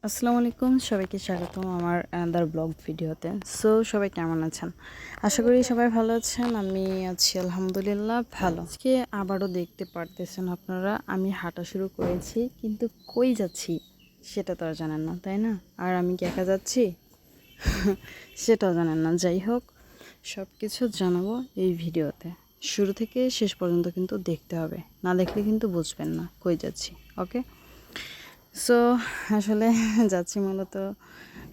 আসসালামু আলাইকুম, সবাইকে স্বাগতম আমার অ্যানাদার ব্লগ ভিডিওতে। সবাই কেমন আছেন? আশা করি সবাই ভালো আছেন। আমি আছি আলহামদুলিল্লাহ ভালো। আজকে আবারও দেখতে পারতেছেন আপনারা আমি হাঁটা শুরু করেছি, কিন্তু কই যাচ্ছি সেটা তো আর জানেন না, তাই না? আর আমি কি একা যাচ্ছি সেটাও জানেন না। যাই হোক, সব কিছু জানাবো এই ভিডিওতে। শুরু থেকে শেষ পর্যন্ত কিন্তু দেখতে হবে, না দেখলে কিন্তু বুঝবেন না কই যাচ্ছি। ওকে, সো আসলে যাচ্ছি মূলত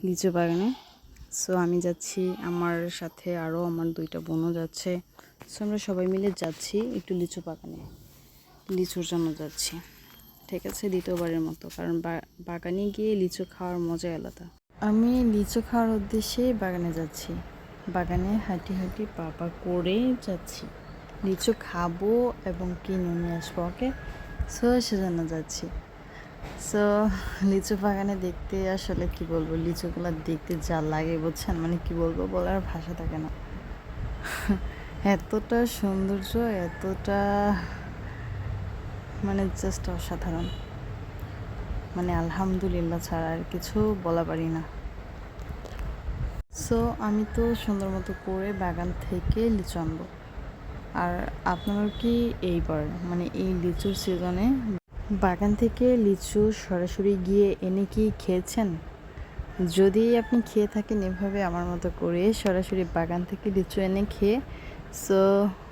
লিচু বাগানে। আমি যাচ্ছি, আমার সাথে আরও আমার দুইটা বোনও যাচ্ছে। আমরা সবাই মিলে যাচ্ছি একটু লিচু বাগানে, লিচুর জন্য যাচ্ছি। ঠিক আছে, দ্বিতীয়বারের মতো, কারণ বাগানে গিয়ে লিচু খাওয়ার মজা আলাদা। আমি লিচু খাওয়ার উদ্দেশ্যে বাগানে যাচ্ছি, বাগানে হাঁটি হাঁটি পা করে যাচ্ছি। লিচু খাবো এবং কিনে নিয়ে আসবো। ওকে, সেজন্য যাচ্ছি। লিচু বাগানে দেখতে আসলে কি বলবো, লিচুগুলো দেখতে যা লাগে বুঝছেন, মানে কি বলবো, বলার ভাষা থাকে না। এতটা সৌন্দর্য, এতটা মানে জাস্ট অসাধারণ, মানে আলহামদুলিল্লাহ ছাড়া আর কিছু বলা পারি না। আমি তো সুন্দর মতো করে বাগান থেকে লিচু আনবো। আর আপনারা কি এইবার মানে এই লিচুর সিজনে বাগান থেকে লিচু সরাসরি গিয়ে এনে কি খেয়েছেন? যদি আপনি খেয়ে থাকেন এভাবে আমার মতো করে সরাসরি বাগান থেকে লিচু এনে খেয়ে, সো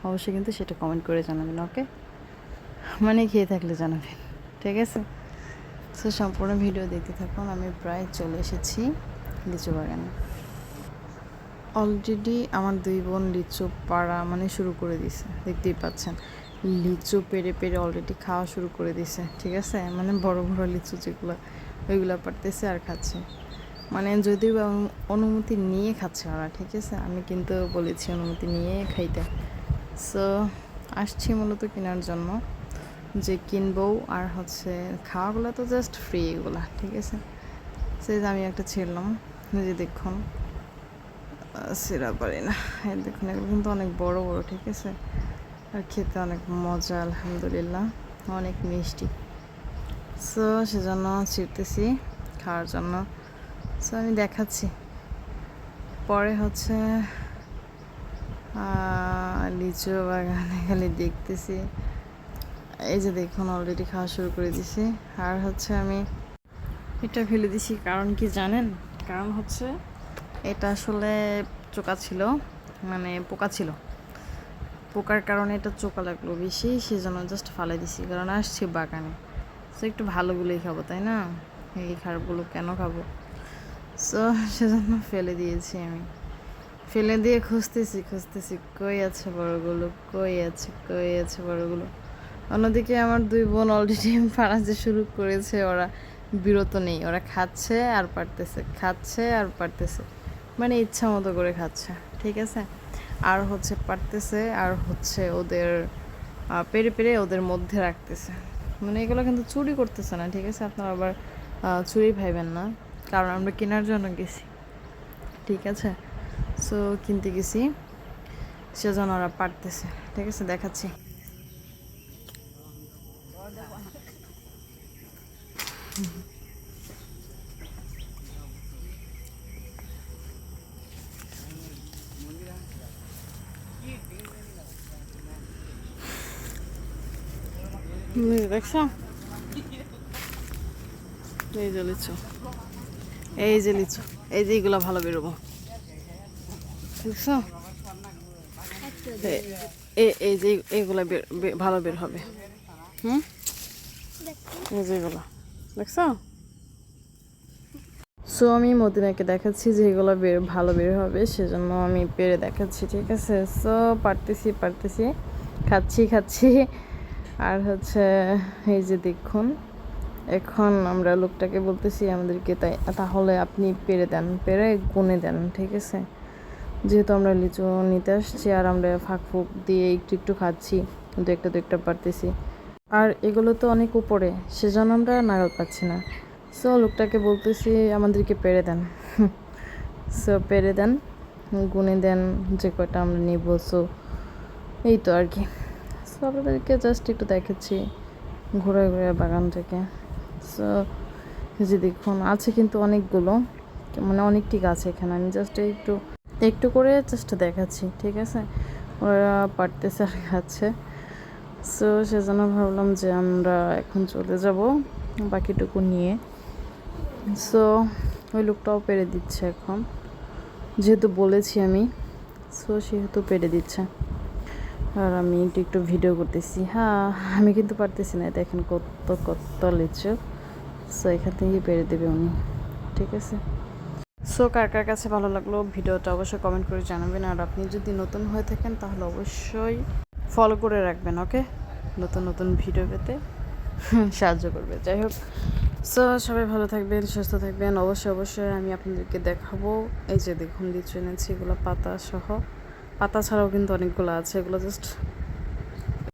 অবশ্যই কিন্তু সেটা কমেন্ট করে জানাবেন। ওকে, মানে খেয়ে থাকলে জানাবেন, ঠিক আছে? সম্পূর্ণ ভিডিও দেখতে থাকুন। আমি প্রায় চলে এসেছি লিচু বাগানে। অলরেডি আমার দুই বোন লিচু পাড়া মানে শুরু করে দিছে, দেখতেই পাচ্ছেন। লিচু পেরে পেরে অলরেডি খাওয়া শুরু করে দিছে, ঠিক আছে? মানে বড় বড় লিচু যেগুলো, ওইগুলো পারতেছে আর খাচ্ছে। মানে যদিও অনুমতি নিয়ে খাচ্ছে ওরা, ঠিক আছে? আমি কিন্তু বলেছি অনুমতি নিয়ে খাইতে। আসছি মূলত কেনার জন্য, যে কিনবো আর খাওয়াগুলো তো জাস্ট ফ্রি এগুলা, ঠিক আছে? আমি একটা ছিলাম, যে দেখুন সেরা পারি না, দেখুন এগুলো কিন্তু অনেক বড় বড়, ঠিক আছে? আর খেতে অনেক মজা আলহামদুলিল্লাহ, অনেক মিষ্টি। সেজন্য ছিঁড়তেছি খাওয়ার জন্য। আমি দেখাচ্ছি পরে। লিচু বাগানে খালি দেখতেছি, এই যে দেখুন অলরেডি খাওয়া শুরু করে দিছি। আর আমি এটা ফেলে দিছি, কারণ কি জানেন? কারণ এটা আসলে চোকা ছিল, মানে পোকা ছিল, পোকার কারণে এটা চোকা লাগলো বেশি, সেজন্য জাস্ট ফালাই দিছি। কারণ আসছি বাগানে, একটু ভালোগুলোই খাবো, তাই না? এই খারাপগুলো কেন খাবো? সেজন্য ফেলে দিয়েছি আমি। ফেলে দিয়ে খুঁজতেছি কই আছে বড়গুলো, কই আছে বড়গুলো। অন্যদিকে আমার দুই বোন অলরেডি পাড়াতে শুরু করেছে, ওরা বিরত নেই, ওরা খাচ্ছে আর পারতেছে, মানে ইচ্ছা মতো করে খাচ্ছে, ঠিক আছে? আর পারতেছে, আর ওদের পেরে পেরে ওদের মধ্যে রাখতেছে। মানে এগুলো কিন্তু চুরি করতেছে না, ঠিক আছে? আপনারা আবার চুরি ভাইবেন না, কারণ আমরা কেনার জন্য গেছি, ঠিক আছে? কিনতে গেছি, সেজন্য ওরা পারতেছে, ঠিক আছে? দেখাচ্ছি। দেখছো, এই যে লিচু, এই যে লিচু, এই যে এইগুলো ভালো বেরোবো, দেখছো? এই যে এইগুলা ভালো বের হবে। এই যে এগুলো দেখছো? আমি মদিনাকে দেখাচ্ছি যে এগুলো ভালো বের হবে, সেজন্য আমি পেরে দেখাচ্ছি, ঠিক আছে? পারতেছি, খাচ্ছি। আর এই যে দেখুন, এখন আমরা লোকটাকে বলতেছি আমাদেরকে তাহলে আপনি পেরে দেন, পেরে গুনে দেন, ঠিক আছে? যেহেতু আমরা লিচু নিতে আসছি, আর আমরা ফাঁক দিয়ে একটু একটু খাচ্ছি, দু একটা পারতেছি। আর এগুলো তো অনেক উপরে, সেজন্য আমরা নাগাল পাচ্ছি না। লোকটাকে বলতেছি আমাদেরকে পেরে দেন, পেরে দেন, গুনে দেন যে কয়টা আমরা নিব। এই তো আর কি। আপনাদেরকে জাস্ট একটু দেখাচ্ছি ঘুরে বাগান থেকে। এই যে দেখুন আছে কিন্তু অনেকগুলো, মানে অনেকটি গাছ এখানে। আমি জাস্ট একটু একটু করে জাস্ট দেখাচ্ছি, ঠিক আছে? ওরা পারতেছে আর খাচ্ছে। সো সেজন্য ভাবলাম যে আমরা এখন চলে যাব বাকিটুকু নিয়ে। সো ওই লোকটাও পেরে দিচ্ছে এখন, যেহেতু বলেছি আমি, সো সেহেতু পেরে দিচ্ছে। আর আমি একটু একটু ভিডিও করতেছি। হ্যাঁ, আমি কিন্তু পারতেছি না, দেখেন কত কত লিচু। সো এখান থেকেই পেরে দেবে উনি, ঠিক আছে? সো কার কার কাছে ভালো লাগলো ভিডিওটা অবশ্যই কমেন্ট করে জানাবেন। আর আপনি যদি নতুন হয়ে থাকেন তাহলে অবশ্যই ফলো করে রাখবেন, ওকে? নতুন নতুন ভিডিও পেতে সাহায্য করবে। যাই হোক, সো সবাই ভালো থাকবেন, সুস্থ থাকবেন। অবশ্যই অবশ্যই আমি আপনাদেরকে দেখাবো। এই যে দেখুন লিচু এনেছি, এগুলো পাতা সহ, পাতা ছাড়াও কিন্তু অনেকগুলো আছে, এগুলো জাস্ট